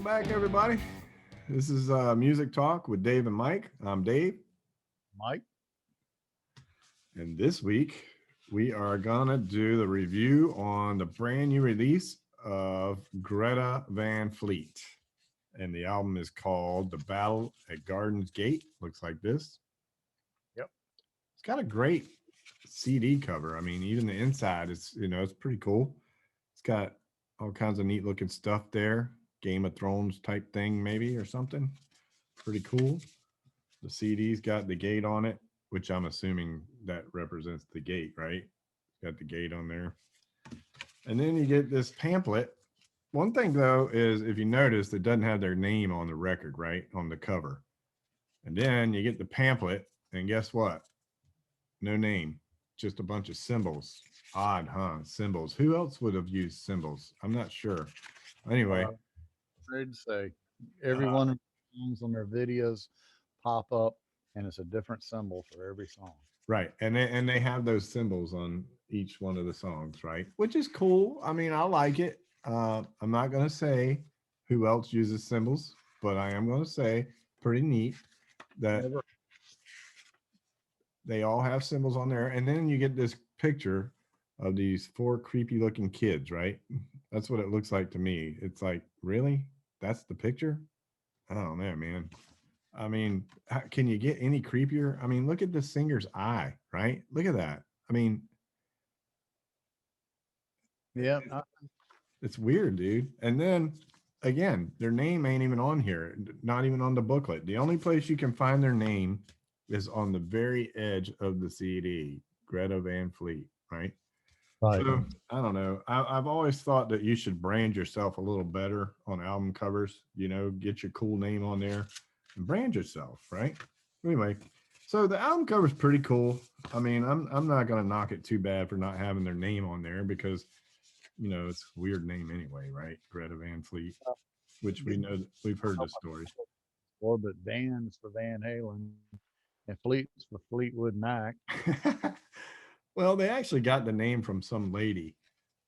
back, everybody. This is Music Talk with Dave and Mike. I'm Dave, Mike. and this week we are gonna do the review on the brand new release of Greta Van Fleet, and the album is called "The Battle at Garden's Gate." Looks like this. Yep. It's got a great CD cover. I mean, even the inside is it's pretty cool. It's got all kinds of neat looking stuff there. Game of Thrones type thing, maybe, or something. Pretty cool. The CD's got the gate on it, which I'm assuming that represents the gate, right? It's got the gate on there. And then you get this pamphlet. One thing though is if you notice, it doesn't have their name on the record, right? On the cover. And then you get the pamphlet, and guess what? No name, just a bunch of symbols. Odd, huh? Symbols. Who else would have used symbols? I'm not sure. Anyway, Uh, Afraid to say, every uh, one of the songs on their videos pop up, and it's a different symbol for every song. right, and they have those symbols on each one of the songs, right? Which is cool. I mean, I like it. I'm not gonna say who else uses symbols, but I am gonna say pretty neat that Never. they all have symbols on there. And then you get this picture of these four creepy looking kids, right? That's what it looks like to me. It's like, really? That's the picture? I don't know, man. I mean, can you get any creepier? I mean, look at the singer's eye, right? Look at that. I mean, Yeah, it's weird, dude. And then again, their name ain't even on here, not even on the booklet. The only place you can find their name is on the very edge of the CD, Greta Van Fleet, right? right. So I don't know. I've always thought that you should brand yourself a little better on album covers. Get your cool name on there and brand yourself, right? Anyway, so the album cover is pretty cool. I mean, I'm not gonna knock it too bad for not having their name on there because it's a weird name anyway, right? Greta Van Fleet, which we know that we've heard the story. Orbit Van's for Van Halen, and Fleet's for Fleetwood Mac. Well, they actually got the name from some lady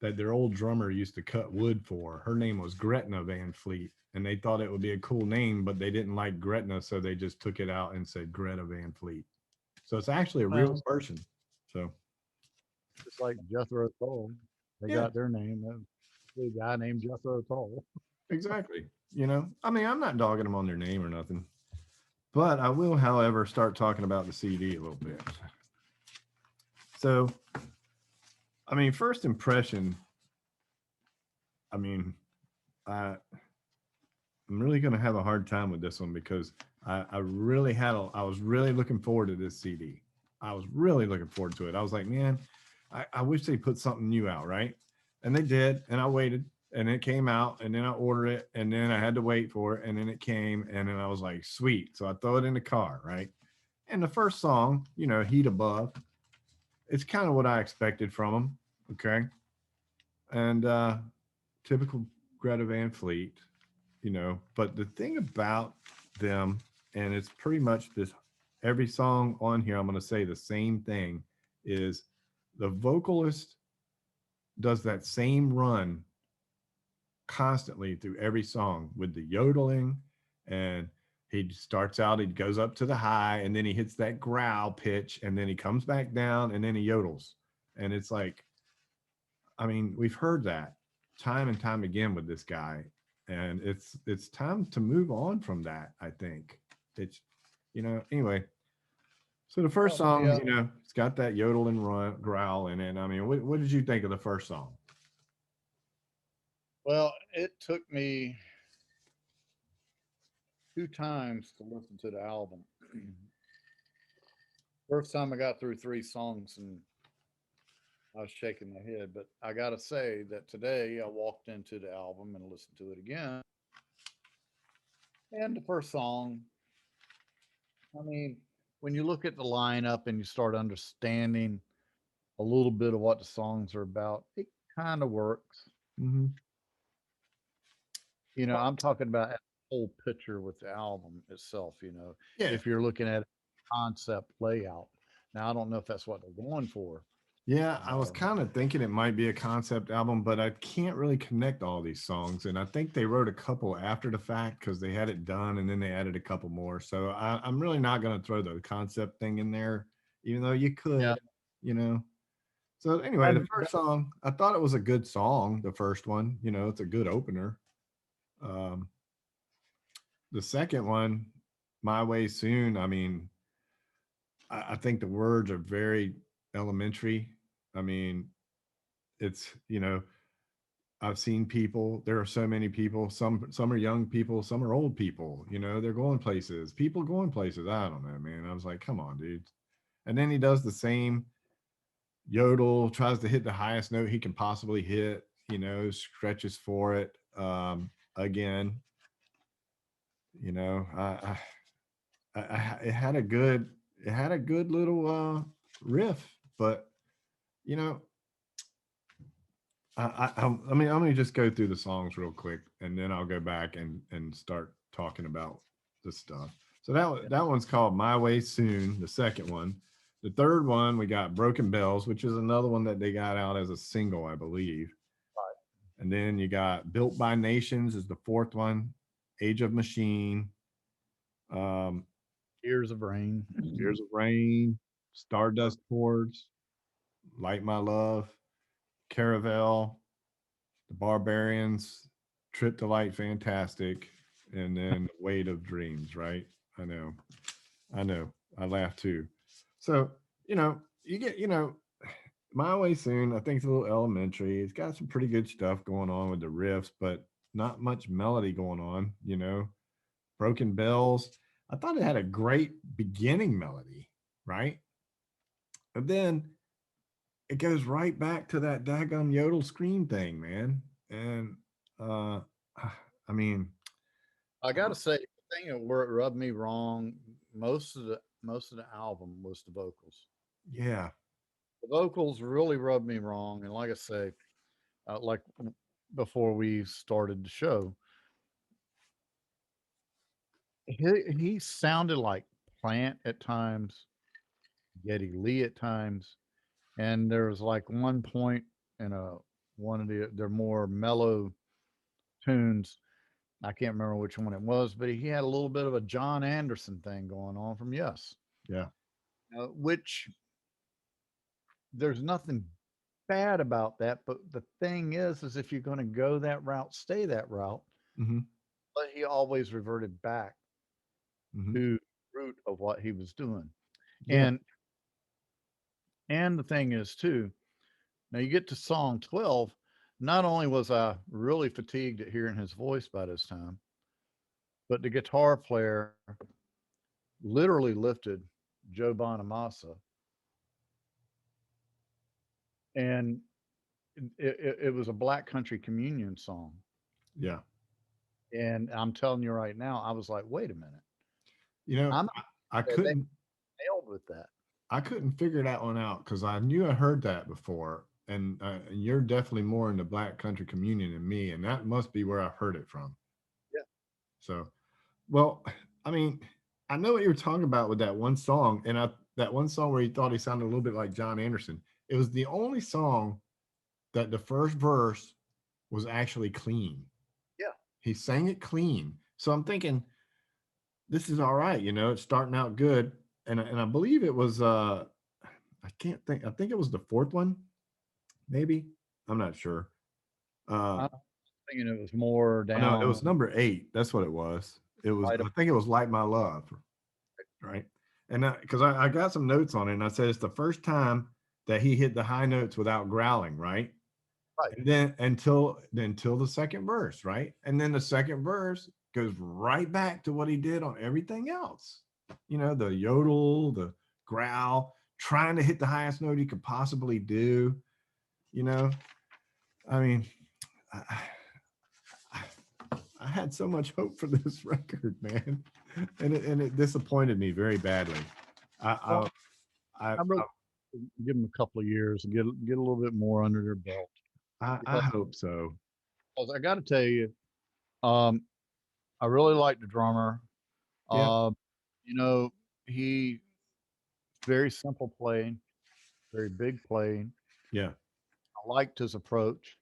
that their old drummer used to cut wood for. Her name was Gretna Van Fleet, and they thought it would be a cool name, but they didn't like Gretna, so they just took it out and said Greta Van Fleet. So it's actually a real Well, person. So just like Jethro Tull, they yeah, got their name. A guy named Jethro Tull. exactly. I mean, I'm not dogging them on their name or nothing, but I will, however, start talking about the CD a little bit. So, I mean, first impression, I mean, I I'm really going to have a hard time with this one because I really I was really looking forward to this CD. I was really looking forward to it. I was like, man, I wish they put something new out, right? And they did, and I waited, and it came out, and then I ordered it, and then I had to wait for it, and then it came, and then I was like, sweet. So I throw it in the car, right? And the first song, Heat Above, it's kind of what I expected from them, okay? And typical Greta Van Fleet, but the thing about them, and it's pretty much this every song on here, I'm going to say the same thing, is the vocalist does that same run constantly through every song with the yodeling. And he starts out, he goes up to the high, and then he hits that growl pitch, and then he comes back down, and then he yodels. And it's like, I mean, we've heard that time and time again with this guy, and it's time to move on from that. I think it's anyway. So the first Well, song, yeah. it's got that yodel and growl in it. I mean, what did you think of the first song? Well, it took me two times to listen to the album. First time I got through three songs and I was shaking my head, but I got to say that today I walked into the album and listened to it again. And the first song, I mean, when you look at the lineup and you start understanding a little bit of what the songs are about, it kind of works. Mm-hmm. I'm talking about a whole picture with the album itself, Yeah. if you're looking at concept layout. Now, I don't know if that's what they're going for, Yeah, I was Um, kind of thinking it might be a concept album, but I can't really connect all these songs. And I think they wrote a couple after the fact because they had it done and then they added a couple more. So I'm really not going to throw the concept thing in there, even though you yeah, could, you know. So anyway, the and first song, I thought it was a good song. The first one, it's a good opener. Um, the second one, My Way Soon. I mean, I think the words are very elementary. I mean, it's I've seen people. There are so many people. Some are young people. Some are old people. They're going places. People going places. I don't know, man. I was like, come on, dude. And then he does the same yodel. Tries to hit the highest note he can possibly hit. Stretches for it. Again, you know, I, it had a good. It had a good little riff, but you know, I mean, I'm gonna just go through the songs real quick, and then I'll go back and start talking about the stuff. So that one's called "My Way Soon." The second one, the third one, we got "Broken Bells," which is another one that they got out as a single, I believe. And then you got "Built by Nations" is the fourth one, "Age of Machine," um, Tears of Rain. "Tears of Rain," "Stardust Chords," "Light My Love," "Caravel," The Barbarians, Trip to Light Fantastic, and then Weight of Dreams, right? I know. I know. I laugh too. So, you get, My Way Soon, I think it's a little elementary. It's got some pretty good stuff going on with the riffs, but not much melody going on. Broken Bells. I thought it had a great beginning melody, right? And then it goes right back to that daggum yodel scream thing, man. And uh I mean, I gotta say, the thing that where it rubbed me wrong most of the album was the vocals. yeah, The vocals really rubbed me wrong, and like I say, before we started the show, he sounded like Plant at times, Geddy Lee at times, and there was like one point in a one of their more mellow tunes. I can't remember which one it was, but he had a little bit of a John Anderson thing going on from Yes, yeah. which there's nothing bad about that. But the thing is if you're going to go that route, stay that route. Hmm. But he always reverted back Hmm. to the root of what he was doing. Yeah, And the thing is too, now you get to song 12, not only was I really fatigued at hearing his voice by this time, but the guitar player literally lifted Joe Bonamassa, and it was a Black Country Communion song. yeah. And I'm telling you right now, I was like, wait a minute, You know, I'm I they couldn't nailed with that. I couldn't figure that one out because I knew I heard that before, and you're definitely more in the Black Country Communion than me, and that must be where I heard it from. Yeah, So, well, I mean, I know what you were talking about with that one song, and that one song where he thought he sounded a little bit like John Anderson. It was the only song that the first verse was actually clean. yeah. He sang it clean. So I'm thinking this is all right, it's starting out good. And I believe it was I can't think I think it was the fourth one, maybe. I'm not sure. Uh I'm thinking it was more oh, no, it down was number 8. That's what it was. It was right I think it was Light My Love, right? And because I got some notes on it and I said it's the first time that he hit the high notes without growling, right? right. And then until the second verse, right? And then the second verse goes right back to what he did on everything else. The yodel, the growl, trying to hit the highest note he could possibly do. You know, I mean, I, I had so much hope for this record, man, and it disappointed me very badly. I Well, I I'm really give them a couple of years and get a little bit more under their belt I because hope so. I got to tell you, um, I really like the drummer. Yeah. Uh, you know, he very simple playing. very big playing. Yeah. I liked his approach.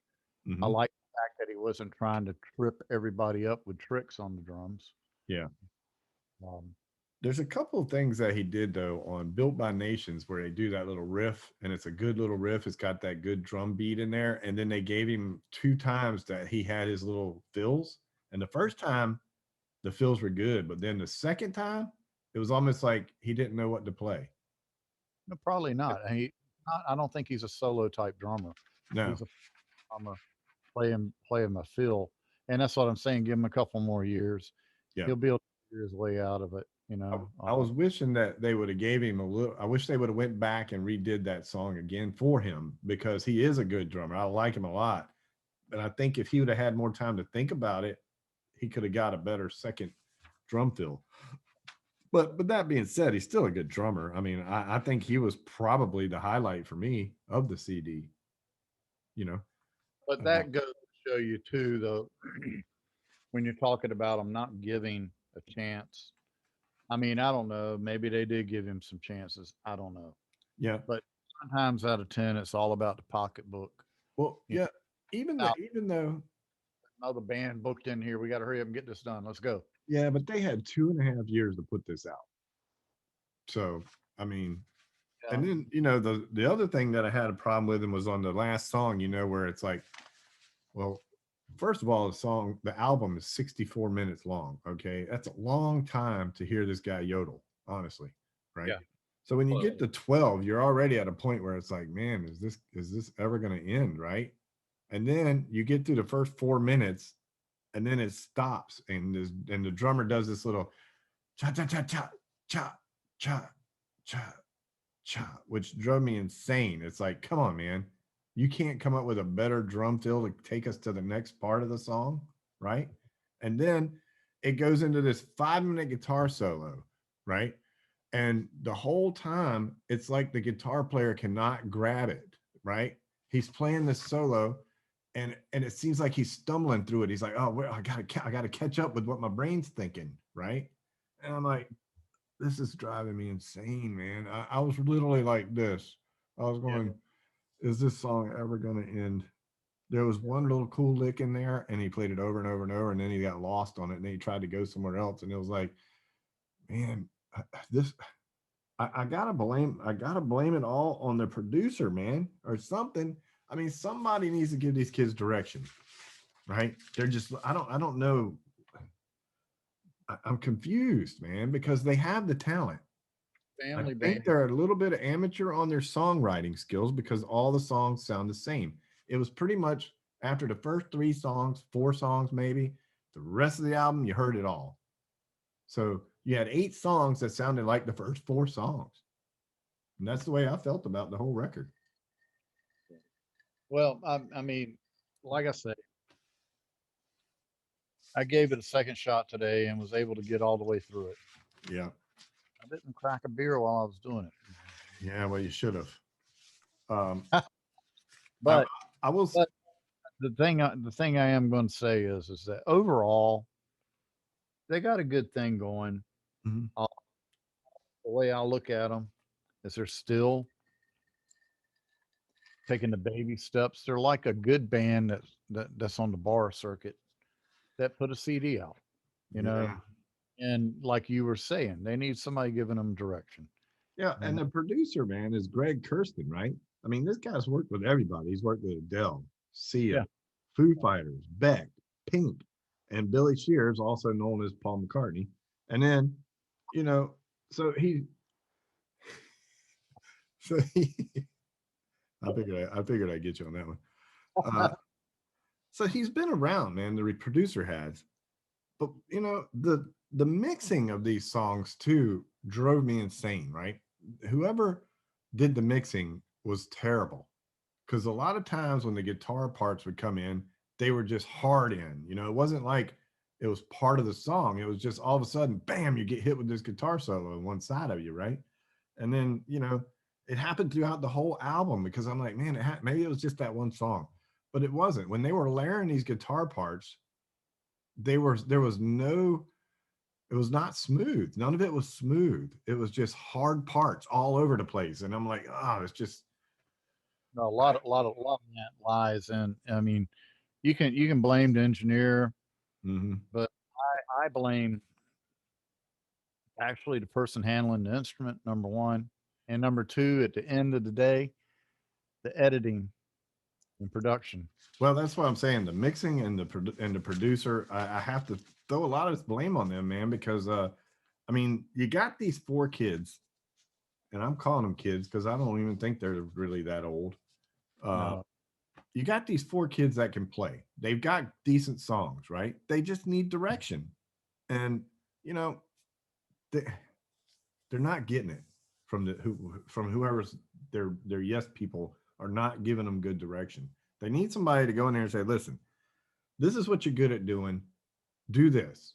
I Hmm. liked the fact that he wasn't trying to trip everybody up with tricks on the drums. Yeah. Um, There's a couple of things that he did though on Built by Nations where they do that little riff and it's a good little riff. It's got that good drum beat in there. And then they gave him two times that he had his little fills. And the first time the fills were good, but then the second time it was almost like he didn't know what to play. no, probably not. I don't think he's a solo type drummer. No. He's a drummer. Play him a fill, and that's what I'm saying. Give him a couple more years. Yeah. He'll be able to figure his way out of it. I was wishing that they would have gave him a little. I wish they would have went back and redid that song again for him because he is a good drummer. I like him a lot, but I think if he would have had more time to think about it, he could have got a better second drum fill. But that being said, he's still a good drummer. I mean, I think he was probably the highlight for me of the CD. You know, But uh, that goes to show you too, though, when you're talking about him not giving a chance. I mean, I don't know. Maybe they did give him some chances. I don't know. yeah. But 9 times out of 10, it's all about the pocketbook. Well, You yeah. Even know, the even though another band booked in here. We got to hurry up and get this done. Let's go. yeah, but they had 2.5 years to put this out. So I mean, Yeah. and then the other thing that I had a problem with him was on the last song. Where it's like, well, first of all, the album is 64 minutes long. Okay, that's a long time to hear this guy yodel. Honestly, right? Yeah. So when you Well, get to 12, you're already at a point where it's like, man, is this ever going to end, right? And then you get through the first 4 minutes, and then it stops, and the drummer does this little cha cha cha cha cha cha cha cha, which drove me insane. It's like, come on, man. You can't come up with a better drum fill to take us to the next part of the song, right? And then it goes into this 5 minute guitar solo, right? And the whole time, it's like the guitar player cannot grab it, right? He's playing this solo, and it seems like he's stumbling through it. He's like, oh, well, I gotta catch up with what my brain's thinking, right? And I'm like, this is driving me insane, man. I was literally like this. I was yeah. going, is this song ever going to end? There was one little cool lick in there, and he played it over and over and over, and then he got lost on it, and then he tried to go somewhere else, and it was like, man, this. I gotta blame it all on the producer, man, or something. I mean, somebody needs to give these kids direction, right? They're just I don't know. I'm confused, man, because they have the talent. I Family band. think they're a little bit amateur on their songwriting skills because all the songs sound the same. It was pretty much after the first 3 songs, 4 songs maybe, the rest of the album, you heard it all. So you had 8 songs that sounded like the first 4 songs. And that's the way I felt about the whole record. Well, I mean, like I said, I gave it a second shot today and was able to get all the way through it. Yeah. I didn't crack a beer while I was doing Yeah. Well, you should have. Um, it. I, but I was, but the thing I am going to say is that overall they got a good thing going. Mhm. Uh, the way I look at them is they're still taking the baby steps. They're like a good band that's on the bar circuit that put a CD out, you know. Yeah. And like you were saying, they need somebody giving them direction. Yeah. And And the producer, man, is Greg Kirsten, right? I mean, this guy's worked with everybody. He's worked with Adele, Sia, yeah, Foo Fighters, Beck, Pink, and Billy Shears, also known as Paul McCartney. And then, you know, so he, so he, I figured I'd get you on that one. Uh, so he's been around, man. The producer has, but the mixing of these songs too drove me insane. Right? Whoever did the mixing was terrible because a lot of times when the guitar parts would come in, they were just hard in. It wasn't like it was part of the song. It was just all of a sudden, bam, you get hit with this guitar solo on one side of you, right? And then it happened throughout the whole album because I'm like, man, maybe it was just that one song, but it wasn't. When they were layering these guitar parts, there was no it was not smooth. None of it was smooth. It was just hard parts all over the place. And I'm like, oh, it's just No, a lot of that lies in. I mean, you can blame the engineer, Hmm. but I blame actually the person handling the instrument. Number one, and number two, at the end of the day, the editing and production. Well, that's what I'm saying. The mixing and and the producer, I have to throw a lot of this blame on them, man, because I mean, you got these four kids, and I'm calling them kids because I don't even think they're really that old. Uh, No, you got these four kids that can play. They've got decent songs, right? They just need direction, and you know, they, they're not getting it from from whoever's their yes people are not giving them good direction. They need somebody to go in there and say, listen, this is what you're good at doing. Do this.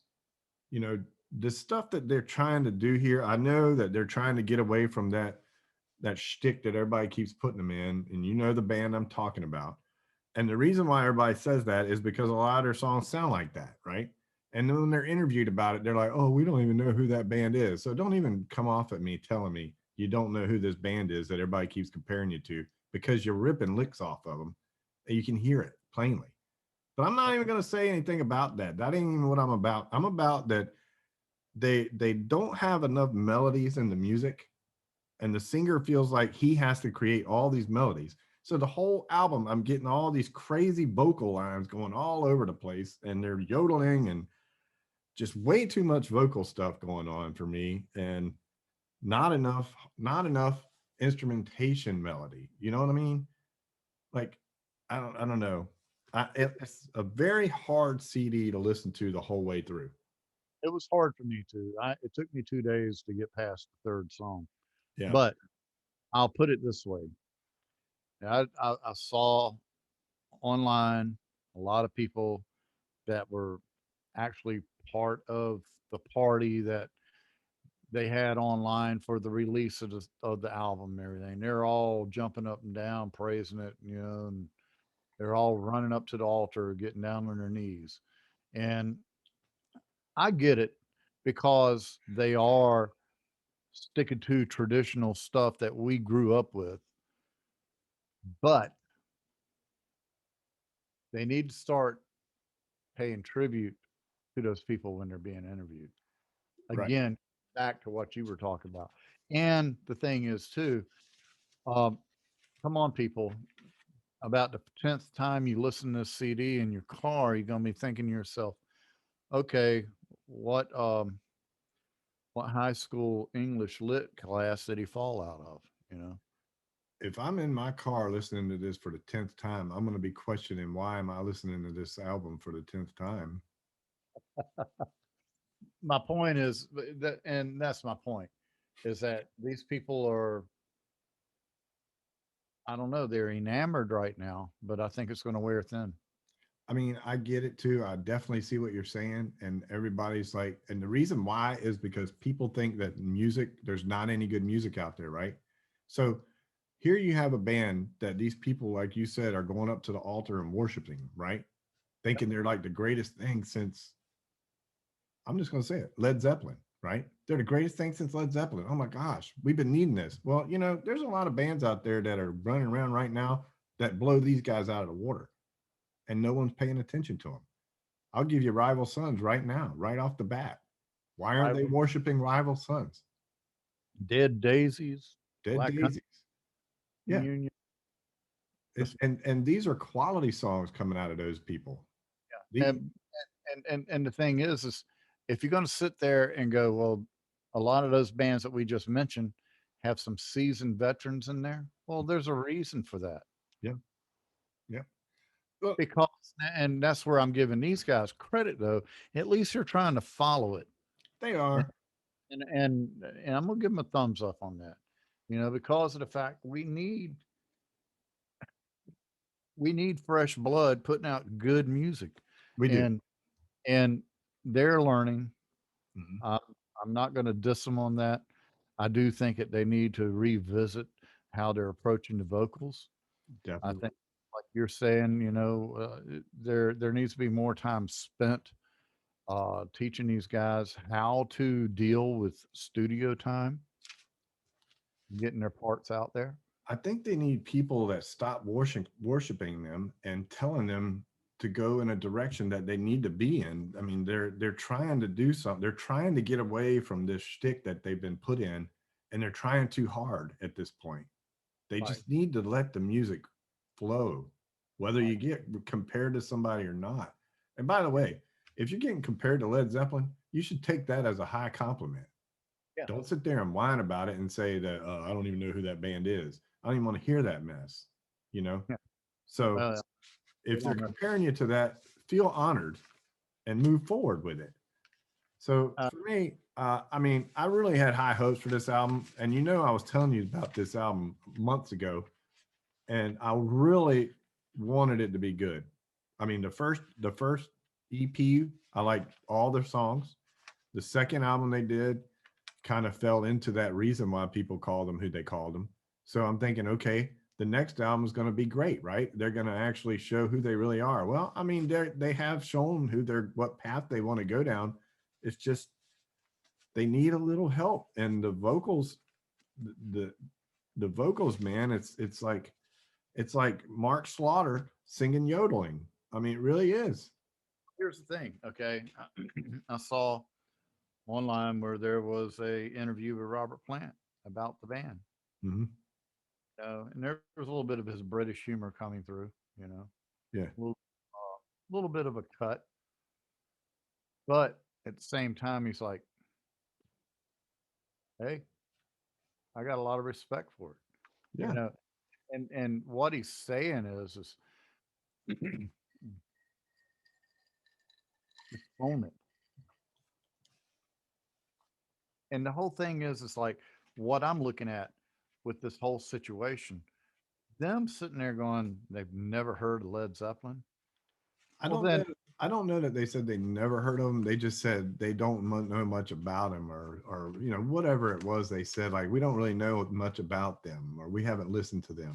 You know, the stuff that they're trying to do here, I know that they're trying to get away from that shtick that everybody keeps putting them in, and you know the band I'm talking about. And the reason why everybody says that is because a lot of their songs sound like that, right? And then when they're interviewed about it, they're like, "Oh, we don't even know who that band is." So don't even come off at me telling me you don't know who this band is that everybody keeps comparing you to because you're ripping licks off of them, and you can hear it plainly. But I'm not even going to say anything about that. That ain't even what I'm about. I'm about that they don't have enough melodies in the music, and the singer feels like he has to create all these melodies. So the whole album, I'm getting all these crazy vocal lines going all over the place, and they're yodeling and just way too much vocal stuff going on for me, and not enough instrumentation melody. You know what I mean? Like, I don't know. It's a very hard CD to listen to the whole way through. it was hard for me to. It took me 2 days to get past the third song. Yeah, But I'll put it this way: I saw online a lot of people that were actually part of the party that they had online for the release of the album and everything. They're all jumping up and down, praising it, and they're all running up to the altar, getting down on their knees. And I get it because they are sticking to traditional stuff that we grew up with, but they need to start paying tribute to those people when they're being interviewed. right. Again, back to what you were talking about. And the thing is, too, um, come on, people. About the 10th time you listen to this CD in your car, you're going to be thinking to yourself, okay, what what high school English lit class did he fall out of? You know, If I'm in my car listening to this for the 10th time, I'm going to be questioning why am I listening to this album for the 10th time? my point is that, and that's my point, is that these people are, I don't know, they're enamored right now, but I think it's going to wear thin. I mean, I get it too. I definitely see what you're saying. And everybody's like, and the reason why is because people think that music, there's not any good music out there, right? So here you have a band that these people, like you said, are going up to the altar and worshiping, right? Thinking they're like the greatest thing since, I'm just going to say it, Led Zeppelin, right? They're the greatest thing since Led Zeppelin. Oh my gosh, we've been needing this. Well, there's a lot of bands out there that are running around right now that blow these guys out of the water, and no one's paying attention to them. I'll give you Rival Sons right now, right off the bat. Why aren't they Rival, worshiping Rival Sons? Dead Daisies, Dead Black Country Daisies. Yeah. Union. It's, and these are quality songs coming out of those people. The, And and the thing is if you're going to sit there and go, well, a lot of those bands that we just mentioned have some seasoned veterans in there. Well, there's a reason for that yeah, yeah. Well, because, and that's where I'm giving these guys credit though. At least they're trying to follow it, they and are. and I'm gonna give them a thumbs up on that. Because of the fact we need fresh blood putting out good music, We do. and and they're learning. Mhm. I'm I'm not gonna diss them on that. I do think that they need to revisit how they're approaching the vocals. I Definitely. think, like you're saying, there needs to be more time spent teaching these guys how to deal with studio time, getting their parts out there. I think they need people that stop worshiping them and telling them to go in a direction that they need to be in. I mean, they're trying to do something. They're trying to get away from this shtick that they've been put in, and they're trying too hard at this point. They Right. just need to let the music flow, whether Right. you get compared to somebody or not. And by the way, if you're getting compared to Led Zeppelin, you should take that as a high compliment. Yeah. Don't sit there and whine about it and say that I don't even know who that band is. I don't even want to hear that mess. You know. Yeah. So Well, we if they're don't know. comparing you to that, feel honored and move forward with it. So Uh, for me, I mean, I really had high hopes for this album, and I was telling you about this album months ago, and I really wanted it to be good. I mean, the first EP, I liked all their songs. The second album they did kind of fell into that reason why people call them who they called them. So I'm thinking, okay, the next album is going to be great, right? They're going to actually show who they really are. Well, I mean, they have shown what path they want to go down. It's just they need a little help, and the vocals, the the vocals, man, it's like Mark Slaughter singing yodeling. I mean, it really is. Here's the thing. Okay, I saw online where there was a interview with Robert Plant about the band. Hmm. And there was a little bit of his British humor coming through. You know, Yeah, a little bit of a cut, but at the same time, he's like, "Hey, I got a lot of respect for it." yeah, And what he's saying is own it. And the whole thing is like what I'm looking at with this whole situation. Them sitting there going, they've never heard of Led Zeppelin. I Well, don't then know. I don't know that they said they never heard of him. They just said they don't know much about him, or whatever it was. They said like we don't really know much about them, or we haven't listened to them.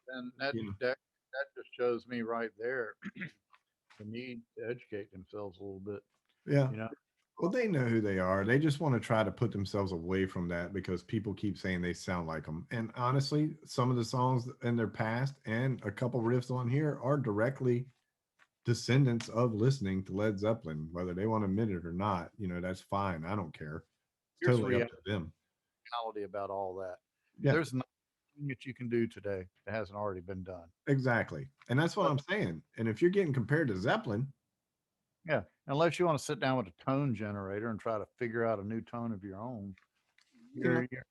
then that You know, that that just shows me right there the need to educate themselves a little bit. yeah. You know, Well, they know who they are. They just want to try to put themselves away from that because people keep saying they sound like them. And honestly, some of the songs in their past and a couple riffs on here are directly descendants of listening to Led Zeppelin, whether they want to admit it or not. That's fine. I don't care. It's here's the totally up to them. reality about all that. Yeah, There's nothing that you can do today that hasn't already been done. exactly. And that's what But I'm saying. And if you're getting compared to Zeppelin, yeah, unless you want to sit down with a tone generator and try to figure out a new tone of your own, you know, you're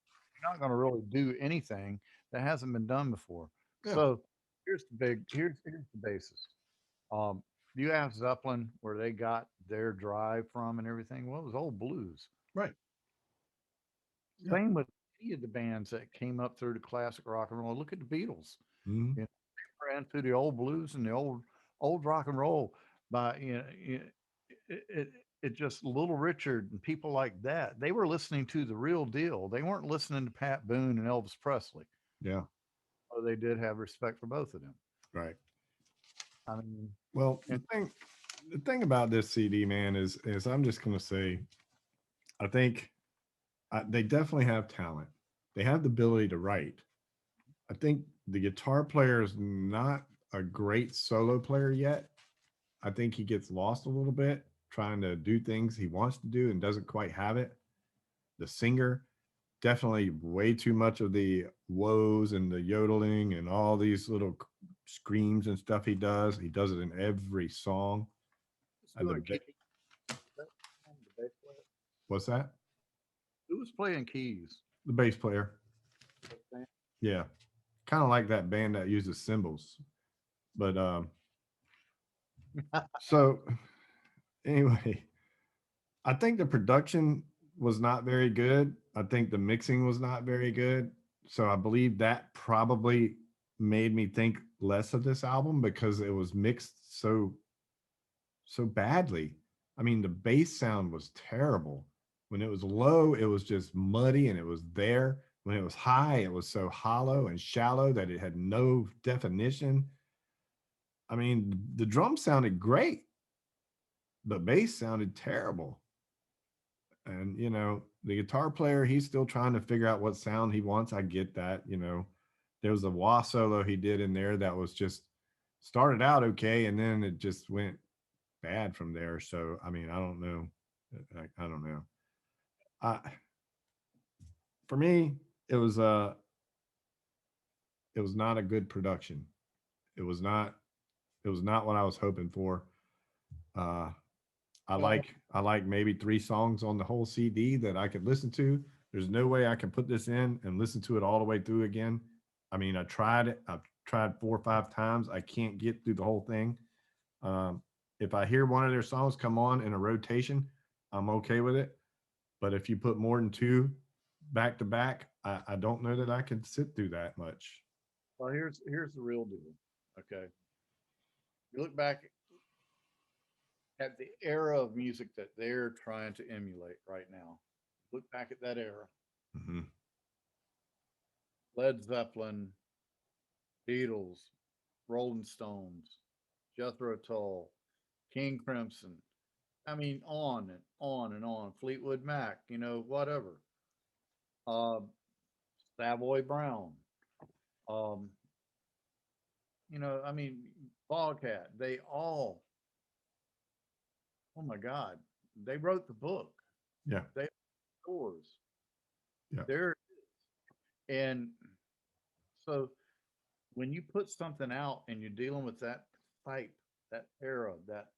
not going to really do anything that hasn't been done before. yeah, So here's the basis. Um, you ask Zeppelin where they got their drive from and everything. Well, it was old blues. right. Yeah. Same with any of the bands that came up through the classic rock and roll. Look at the Beatles. Mhm. You know, they ran through the old blues and the old rock and roll by it just Little Richard and people like that. They were listening to the real deal. They weren't listening to Pat Boone and Elvis Presley. Yeah, Oh, they did have respect for both of them. right. I mean, Well, and the thing about this CD, man, is I'm just gonna say, I think they definitely have talent. They have the ability to write. I think the guitar player is not a great solo player yet. I think he gets lost a little bit trying to do things he wants to do and doesn't quite have it. The singer, definitely way too much of the woes and the yodeling and all these little screams and stuff he does. He does it in every song. who's And doing keys? The bass player. what's that? Who was playing keys? The bass player. That band? Yeah. Kind of like that band that uses cymbals. But so anyway, I think the production was not very good. I think the mixing was not very good. So I believe that probably made me think less of this album because it was mixed so badly. I mean, the bass sound was terrible. When it was low, it was just muddy and it was there. When it was high, it was so hollow and shallow that it had no definition. I mean, the drums sounded great, but bass sounded terrible. And the guitar player, he's still trying to figure out what sound he wants. I get that. there was a wah solo he did in there that was just started out okay, and then it just went bad from there. So I mean, I don't know. I don't know. I For me, it was it was not a good production. It was not it was not what I was hoping for. Uh Well, I like maybe 3 songs on the whole CD that I could listen to. There's no way I can put this in and listen to it all the way through again. I mean, I tried it. I've tried 4 or 5 times. I can't get through the whole thing. Um, if I hear one of their songs come on in a rotation, I'm okay with it. But if you put more than 2 back to back, I don't know that I can sit through that much. well, here's the real deal. Okay, you look back at the era of music that they're trying to emulate right now. Look back at that era: Mhm. Led Zeppelin, Beatles, Rolling Stones, Jethro Tull, King Crimson. I mean, on and on and on. Fleetwood Mac, whatever. Uh, Savoy Brown. Um, I mean, Bogcat. They all, oh my God, they wrote the book. Yeah. They scores. Yeah. There, and so when you put something out and you're dealing with that type, that era, that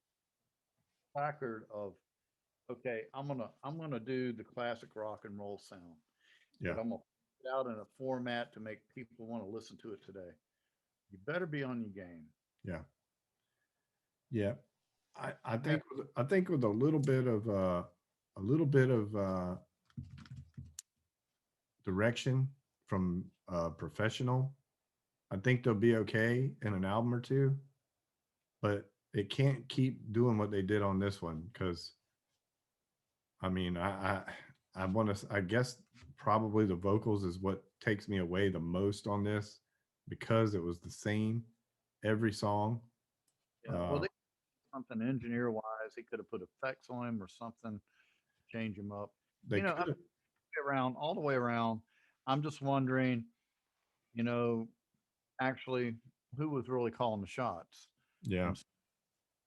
placard of, okay, I'm gonna do the classic rock and roll sound, but Yeah. I'm gonna put it out in a format to make people want to listen to it today. You better be on your game. Yeah. Yeah. Yeah, I think with a little bit of direction from a professional, I think they'll be okay in an album or two, but it can't keep doing what they did on this one because I mean, I want to, I guess probably the vocals is what takes me away the most on this because it was the same every song. yeah. Well, Uh, they something engineer wise, he could have put effects on him or something, change him up. they I could mean, have, around all the way around. I'm just wondering, you know, actually, who was really calling the shots? yeah, And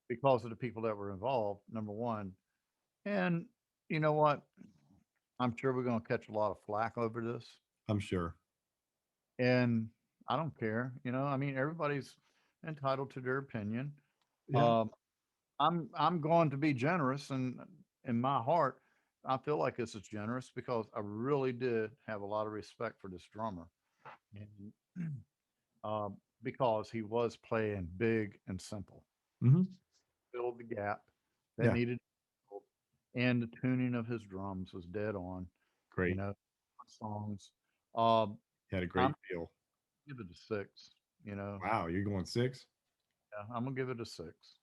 because of the people that were involved, number one. And you know what? I'm sure we're going to catch a lot of flack over this. I'm sure. And I don't care. I mean, everybody's entitled to their opinion. Yeah. Um, I'm going to be generous, and in my heart, I feel like this is generous because I really did have a lot of respect for this drummer, and because he was playing big and simple, Hmm. filled the gap that Yeah. needed, filled, and the tuning of his drums was dead on. You Great. know, songs. Um, He had a I'm great feel. gonna give it a six. You know, Wow. You're going 6? yeah, I'm gonna give it a six.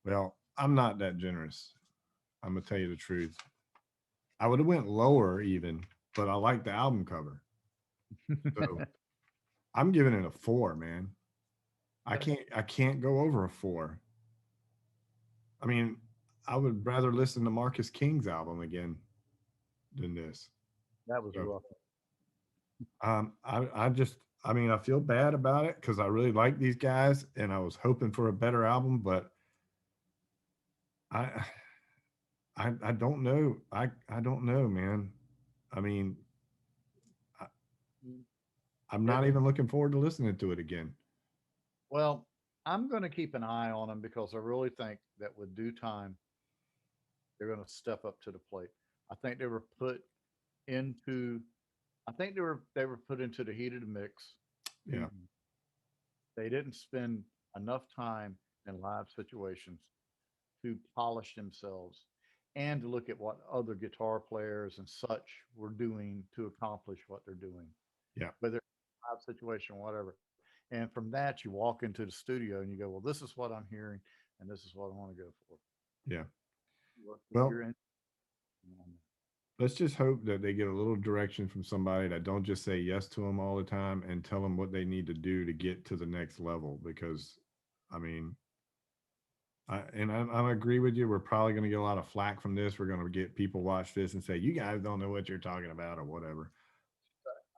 Well, I'm not that generous. I'm going to tell you the truth. I would have went lower even, but I like the album cover. So I'm giving it a 4, man. I can't go over a 4. I mean, I would rather listen to Marcus King's album again than this. That was So rough. I just I mean I feel bad about it because I really like these guys and I was hoping for a better album, but I I don't know. I don't know, man. I mean, I, Mm. I'm It, not even looking forward to listening to it again. well, I'm going to keep an eye on them because I really think that with due time, they're going to step up to the plate. I think they were put into. I think they were put into the heat of the mix. To Yeah, They didn't spend enough time in live situations to polish themselves and to look at what other guitar players and such were doing to accomplish what they're doing, yeah, whether it's a live situation or whatever. And from that, you walk into the studio and you go, well, this is what I'm hearing and this is what I want to go for. yeah. Work with Well, your in- let's just hope that they get a little direction from somebody that don't just say yes to them all the time and tell them what they need to do to get to the next level. Because, I mean, I agree with you. We're probably going to get a lot of flack from this. We're going to get people watch this and say, "You guys don't know what you're talking about," or whatever.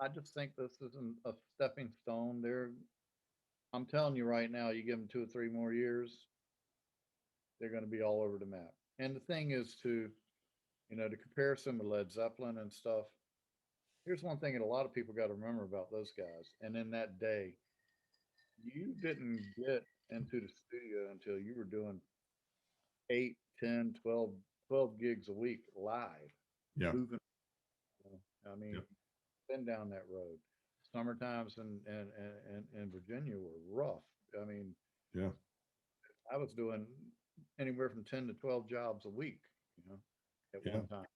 I just think this isn't a stepping stone. I'm telling you right now, you give them 2 or 3 more years, they're going to be all over the map. And the thing is to compare some to Led Zeppelin and stuff. Here's one thing that a lot of people got to remember about those guys. And in that day, you didn't get into the studio until you were doing 8, 10, 12, 12 gigs a week live, Yeah. moving. I mean, Yep. been down that road. Summer times in Virginia were rough. I mean, Yeah. I was doing anywhere from 10 to 12 jobs a week, at Yeah. one time.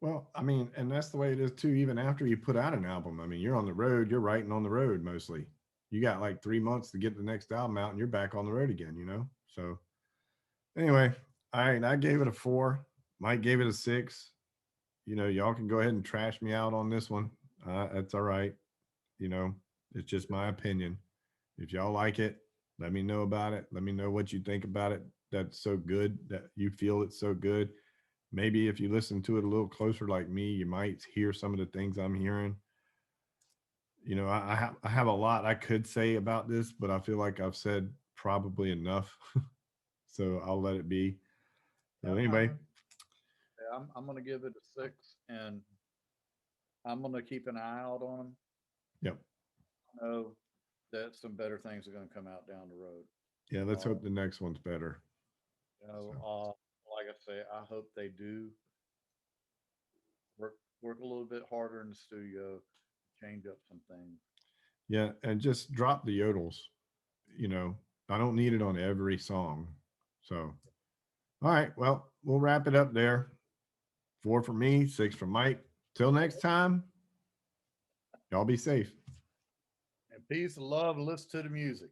Well, I mean, and that's the way it is too, even after you put out an album. I mean, you're on the road, you're writing on the road mostly. You got like 3 months to get the next album out and you're back on the road again, you know? So anyway, all right, I gave it a 4. Mike gave it a 6. Y'all can go ahead and trash me out on this one. That's all right. You know, it's just my opinion. If y'all like it, let me know about it. Let me know what you think about it. That's so good that you feel it's so good. Maybe if you listen to it a little closer, like me, you might hear some of the things I'm hearing. I have a lot I could say about this, but I feel like I've said probably enough. So I'll let it be. So Yeah, anyway, I'm going to give it a 6, and I'm going to keep an eye out on them. yep. I know that some better things are going to come out down the road. Yeah, let's Uh, hope the next one's better. you know, So uh, like I say, I hope they do work a little bit harder in the studio, change up some things. yeah, and just drop the yodels. You know, I don't need it on every song. So all right, well, we'll wrap it up there. 4 for me, 6 for Mike. Till next time, y'all be safe. And peace and love, and listen to the music.